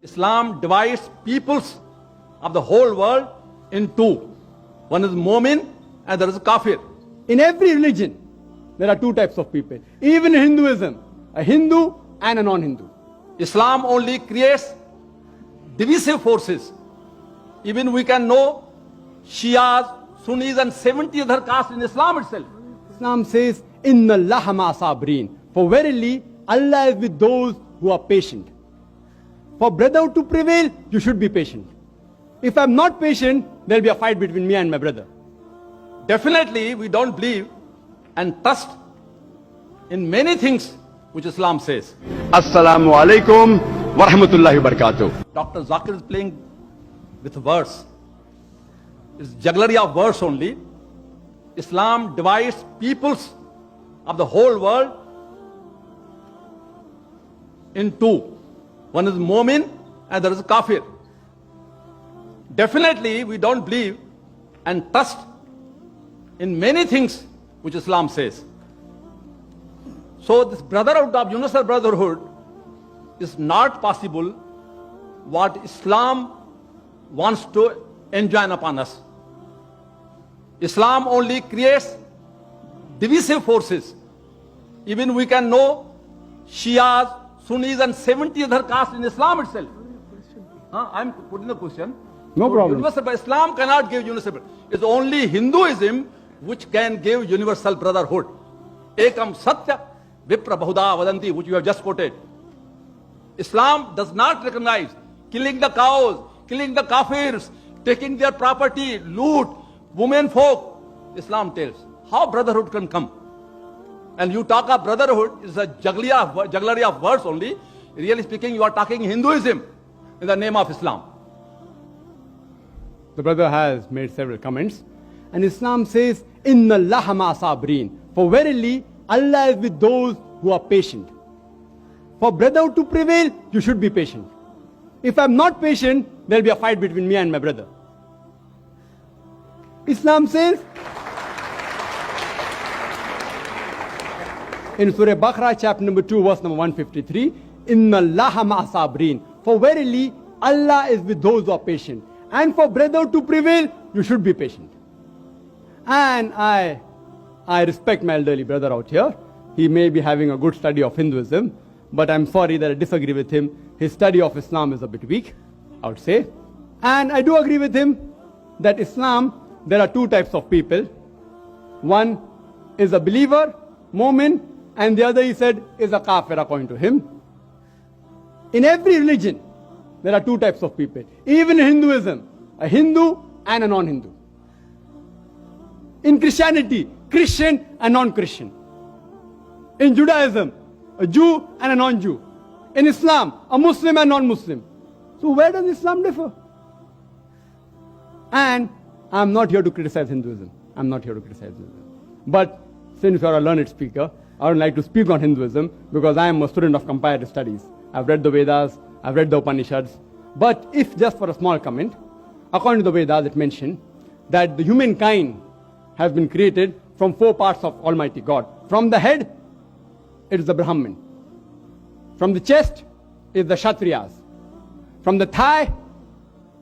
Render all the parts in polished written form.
Islam divides peoples of the whole world in two. One is Mu'min and there is Kafir. In every religion, there are two types of people. Even in Hinduism, a Hindu and a non-Hindu. Islam only creates divisive forces. Even we can know Shias, Sunnis and 70 other castes in Islam itself. Islam says, Inna Allaha ma'as-sabirin. For verily, Allah is with those who are patient. For brotherhood to prevail, you should be patient. If I'm not patient, there'll be a fight between me and my brother. Definitely, we don't believe and trust in many things which Islam says. Assalamu alaikum wa rahmatullahi wa barakatuh. Dr. Zakir is playing with words. It's jugglery of words only. Islam divides peoples of the whole world in two. One is Mu'min and there is Kafir. Definitely, we don't believe and trust in many things which Islam says. So this brotherhood of universal brotherhood is not possible what Islam wants to enjoin upon us. Islam only creates divisive forces. Even we can know Shias, Sunnis and 70 other castes in Islam itself. I'm putting the question. No problem. Universal, but Islam cannot give universal. It's only Hinduism which can give universal brotherhood. Ekam satya vipra bahuda vadanti, which you have just quoted. Islam does not recognize killing the cows, killing the kafirs, taking their property, loot, women folk. Islam tells how brotherhood can come. And you talk of brotherhood, is a jugglery of words only. Really speaking, you are talking Hinduism in the name of Islam. The brother has made several comments. And Islam says, Inna Allaha ma'as-sabirin. For verily, Allah is with those who are patient. For brotherhood to prevail, you should be patient. If I'm not patient, there'll be a fight between me and my brother. Islam says in Surah Baqarah, chapter number 2, verse number 153, Inna Allaha ma'as-sabirin. For verily, Allah is with those who are patient. And for brotherhood to prevail, you should be patient. And I respect my elderly brother out here. He may be having a good study of Hinduism, but I'm sorry that I disagree with him. His study of Islam is a bit weak, I would say. And I do agree with him that Islam, there are two types of people. One is a believer, Mu'min, and the other, he said, is a Kafir according to him. In every religion, there are two types of people. Even in Hinduism, a Hindu and a non-Hindu. In Christianity, Christian and non-Christian. In Judaism, a Jew and a non-Jew. In Islam, a Muslim and non-Muslim. So where does Islam differ? And I'm not here to criticize Hinduism. I'm not here to criticize Hinduism. But since you are a learned speaker, I would like to speak on Hinduism because I am a student of comparative studies. I've read the Vedas, I've read the Upanishads. But if just for a small comment, according to the Vedas, it mentioned that the humankind has been created from four parts of Almighty God. From the head, it is the Brahmin. From the chest is the Kshatriyas. From the thigh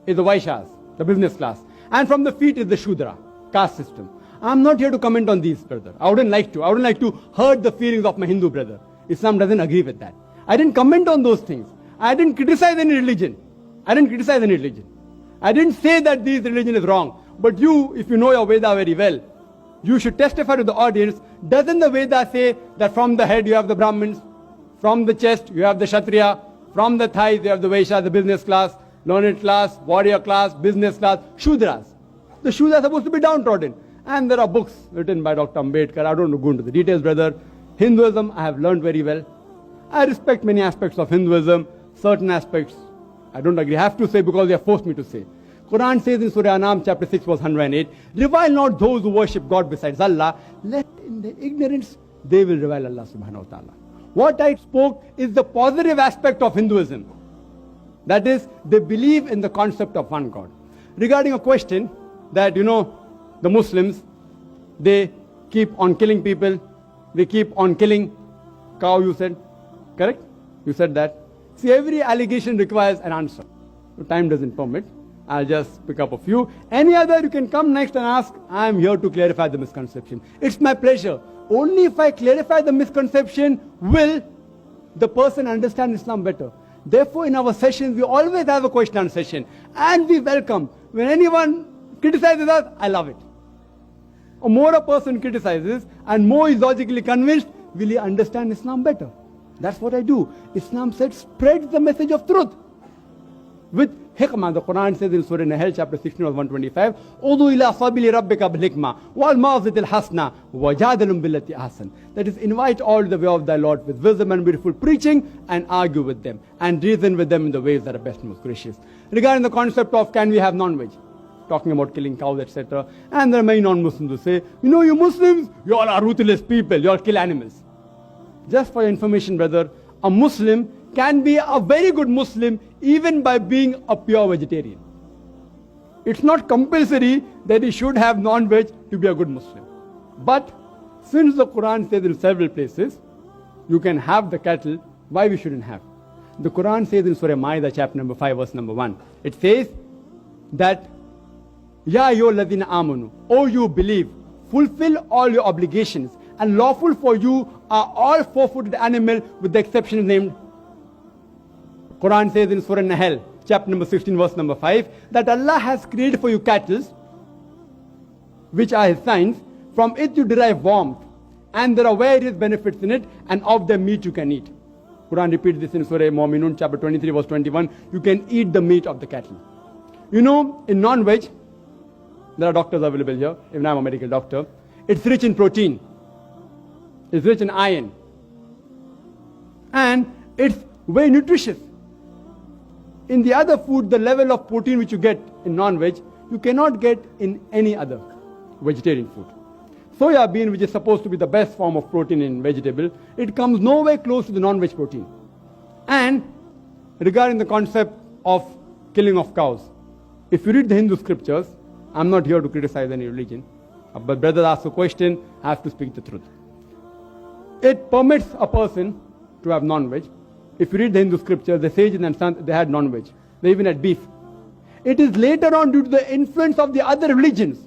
is the Vaishyas, the business class. And from the feet is the Shudra, caste system. I'm not here to comment on these, brother. I wouldn't like to. I wouldn't like to hurt the feelings of my Hindu brother. Islam doesn't agree with that. I didn't comment on those things. I didn't criticize any religion. I didn't say that this religion is wrong. But you, if you know your Veda very well, you should testify to the audience. Doesn't the Veda say that from the head you have the Brahmins, from the chest you have the Kshatriya, from the thighs you have the Vaishya, the business class, learned class, warrior class, business class, Shudras. The Shudras are supposed to be downtrodden. And there are books written by Dr. Ambedkar. I don't want to go into the details, brother. Hinduism, I have learned very well. I respect many aspects of Hinduism. Certain aspects, I don't agree. I have to say because they have forced me to say. Quran says in Surah Anam, chapter 6, verse 108, revile not those who worship God besides Allah, lest in their ignorance they will revile Allah subhanahu wa ta'ala. What I spoke is the positive aspect of Hinduism. That is, they believe in the concept of one God. Regarding a question that, the Muslims, they keep on killing people, they keep on killing cow, you said, correct? You said that. See, every allegation requires an answer. So time doesn't permit. I'll just pick up a few. Any other, you can come next and ask. I'm here to clarify the misconception. It's my pleasure. Only if I clarify the misconception will the person understand Islam better. Therefore, in our sessions, we always have a question and session. And we welcome. When anyone criticizes us, I love it. The more a person criticizes and more is logically convinced, will he understand Islam better? That's what I do. Islam said, spread the message of truth. With hikmah, the Quran says in Surah Nahl, chapter 16, verse 125, "Udu ila sabili rabbika bil hikmah, wal ma'azitil hasna, wajadalum billati ahsan." That is, invite all to the way of thy Lord with wisdom and beautiful preaching, and argue with them, and reason with them in the ways that are best and most gracious. Regarding the concept of can we have non-veg, talking about killing cows, etc. And there are many non-Muslims who say, you Muslims, you all are ruthless people, you all kill animals. Just for your information, brother, a Muslim can be a very good Muslim even by being a pure vegetarian. It's not compulsory that he should have non-veg to be a good Muslim. But since the Quran says in several places, you can have the cattle, why we shouldn't have? The Quran says in Surah Ma'idah, chapter number 5, verse number 1, it says that, Ya ayyuhalladhina amanu, O you believe, fulfill all your obligations, and lawful for you are all four-footed animal with the exception named. Quran says in Surah Nahl, chapter number 16, verse number 5, that Allah has created for you cattle, which are His signs. From it you derive warmth, and there are various benefits in it, and of the meat you can eat. Quran repeats this in Surah Mu'minun, chapter 23, verse 21. You can eat the meat of the cattle. In non-veg, there are doctors available here, even I'm a medical doctor. It's rich in protein. It's rich in iron. And it's very nutritious. In the other food, the level of protein which you get in non-veg, you cannot get in any other vegetarian food. Soya bean, which is supposed to be the best form of protein in vegetable, it comes nowhere close to the non-veg protein. And regarding the concept of killing of cows, if you read the Hindu scriptures, I'm not here to criticize any religion, but brother asks a question, I have to speak the truth. It permits a person to have non-veg. If you read the Hindu scriptures, the sages and sons, they had non-veg. They even had beef. It is later on, due to the influence of the other religions,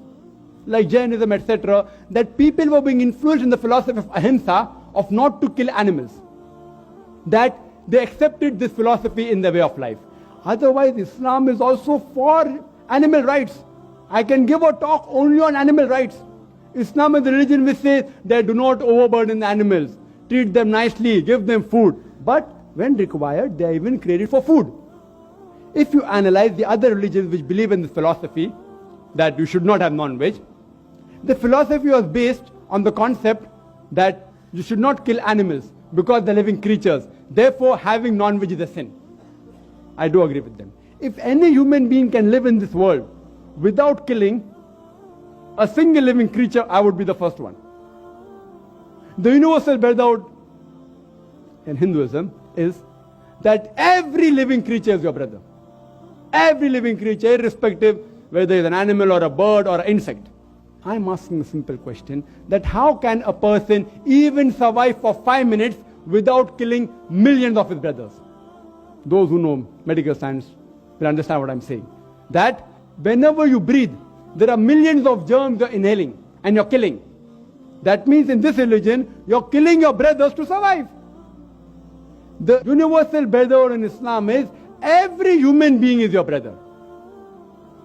like Jainism, etc., that people were being influenced in the philosophy of ahimsa, of not to kill animals, that they accepted this philosophy in their way of life. Otherwise, Islam is also for animal rights. I can give a talk only on animal rights. Islam is the religion which says that do not overburden the animals, treat them nicely, give them food. But when required, they are even created for food. If you analyze the other religions which believe in this philosophy, that you should not have non-veg, the philosophy was based on the concept that you should not kill animals because they're living creatures. Therefore, having non-veg is a sin. I do agree with them. If any human being can live in this world without killing a single living creature, I would be the first one. The universal brotherhood in Hinduism is that every living creature is your brother. Every living creature, irrespective whether it's an animal or a bird or an insect. I'm asking a simple question, that how can a person even survive for 5 minutes without killing millions of his brothers? Those who know medical science will understand what I'm saying. That whenever you breathe, there are millions of germs you're inhaling and you're killing. That means in this religion, you're killing your brothers to survive. The universal brotherhood in Islam is every human being is your brother.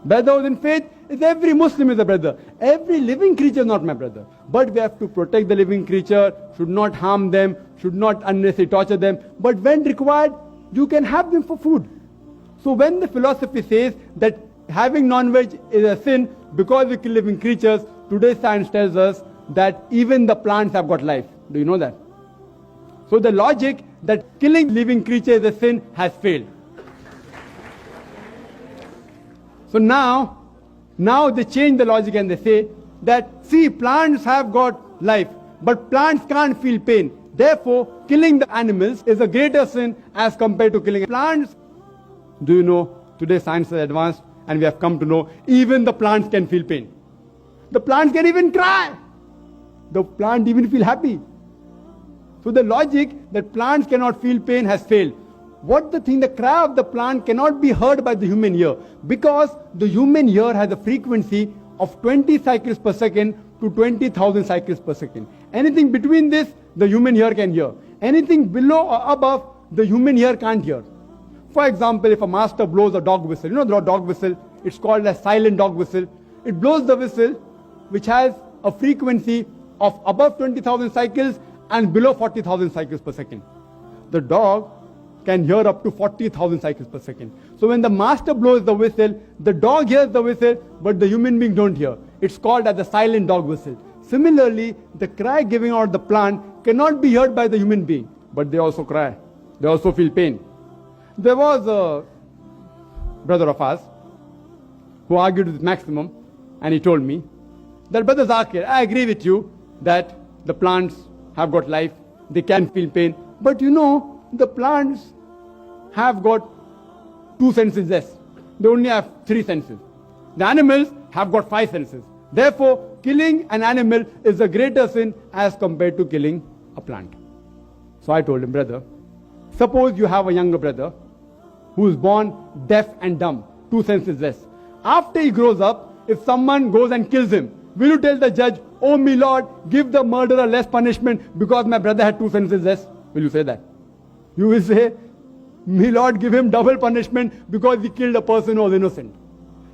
Brotherhood in faith is every Muslim is a brother. Every living creature is not my brother. But we have to protect the living creature, should not harm them, should not unnecessarily torture them. But when required, you can have them for food. So when the philosophy says that having non-veg is a sin because we kill living creatures, today's science tells us that even the plants have got life. Do you know that? So the logic that killing living creatures is a sin has failed. So now they change the logic and they say that, see, plants have got life, but plants can't feel pain. Therefore, killing the animals is a greater sin as compared to killing plants. Do you know, today science is advanced and we have come to know even the plants can feel pain. The plants can even cry. The plant even feel happy. So the logic that plants cannot feel pain has failed. the cry of the plant cannot be heard by the human ear, because the human ear has a frequency of 20 cycles per second to 20,000 cycles per second. Anything between this, the human ear can hear. Anything below or above, the human ear can't hear. For example, if a master blows a dog whistle, you know the dog whistle, it's called a silent dog whistle. It blows the whistle, which has a frequency of above 20,000 cycles and below 40,000 cycles per second. The dog can hear up to 40,000 cycles per second. So when the master blows the whistle, the dog hears the whistle, but the human being don't hear. It's called as the silent dog whistle. Similarly, the cry giving out the plant cannot be heard by the human being, but they also cry. They also feel pain. There was a brother of ours who argued with Maximum, and he told me that, Brother Zakir, I agree with you that the plants have got life, they can feel pain, but you know, the plants have got 2 senses less. They only have 3 senses. The animals have got 5 senses. Therefore, killing an animal is a greater sin as compared to killing a plant. So I told him, brother, suppose you have a younger brother who is born deaf and dumb, 2 senses less. After he grows up, if someone goes and kills him, will you tell the judge, oh my Lord, give the murderer less punishment because my brother had 2 senses less? Will you say that? You will say, may Lord give him double punishment because he killed a person who was innocent.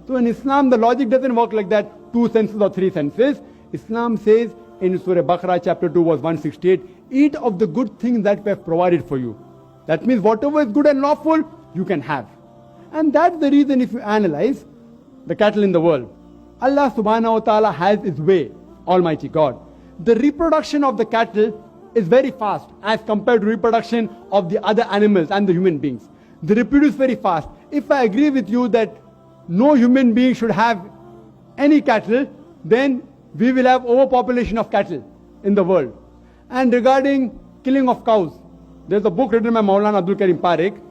So in Islam, the logic doesn't work like that, 2 senses or 3 senses. Islam says in Surah Baqarah chapter 2 verse 168, eat of the good things that we have provided for you. That means whatever is good and lawful, you can have. And that's the reason if you analyze the cattle in the world, Allah subhanahu wa ta'ala has His way, Almighty God. The reproduction of the cattle is very fast as compared to reproduction of the other animals and the human beings. They reproduce very fast. If I agree with you that no human being should have any cattle, then we will have overpopulation of cattle in the world. And regarding killing of cows, there's a book written by Maulana 𝗭𝗶𝗵,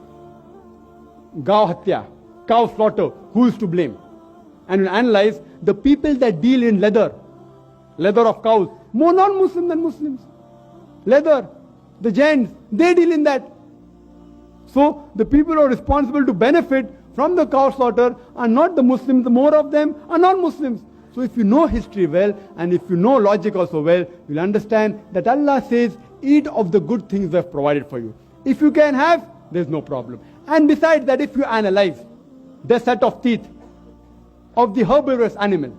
𝗭𝗶𝗆, cow slaughter, who is to blame? And we analyze the people that deal in leather of cows, more non-Muslim than Muslims. Leather, the gents, they deal in that. So the people who are responsible to benefit from the cow slaughter are not the Muslims, more of them are non-Muslims. So if you know history well, and if you know logic also well, you'll understand that Allah says, eat of the good things we have provided for you. If you can have, there's no problem. And besides that, if you analyze the set of teeth of the herbivorous animal,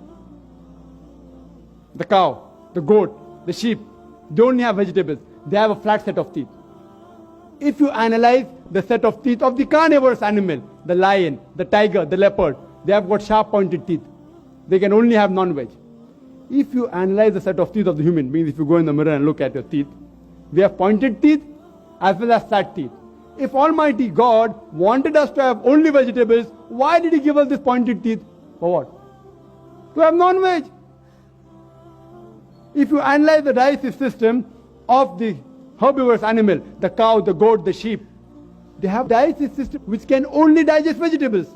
the cow, the goat, the sheep, they only have vegetables. They have a flat set of teeth. If you analyze the set of teeth of the carnivorous animal, the lion, the tiger, the leopard, they have got sharp pointed teeth. They can only have non-veg. If you analyze the set of teeth of the human beings, if you go in the mirror and look at your teeth, we have pointed teeth as well as flat teeth. If Almighty God wanted us to have only vegetables, why did He give us this pointed teeth? For what? To have non-veg. If you analyze the digestive system of the herbivorous animal, the cow, the goat, the sheep, they have digestive system which can only digest vegetables.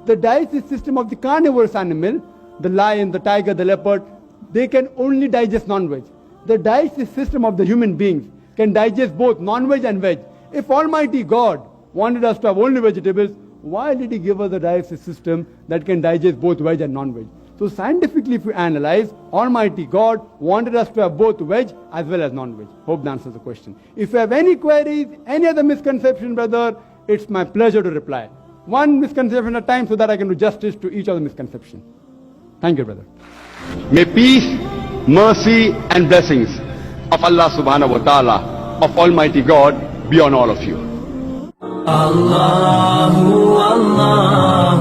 The digestive system of the carnivorous animal, the lion, the tiger, the leopard, they can only digest non-veg. The digestive system of the human beings can digest both non-veg and veg. If Almighty God wanted us to have only vegetables, why did He give us a digestive system that can digest both veg and non-veg? So scientifically, if you analyze, Almighty God wanted us to have both veg as well as non-veg. Hope that answers the question. If you have any queries, any other misconception, brother, it's my pleasure to reply. One misconception at a time so that I can do justice to each of the misconceptions. Thank you, brother. May peace, mercy and blessings of Allah subhanahu wa ta'ala, of Almighty God, be on all of you. Allahu, Allahu.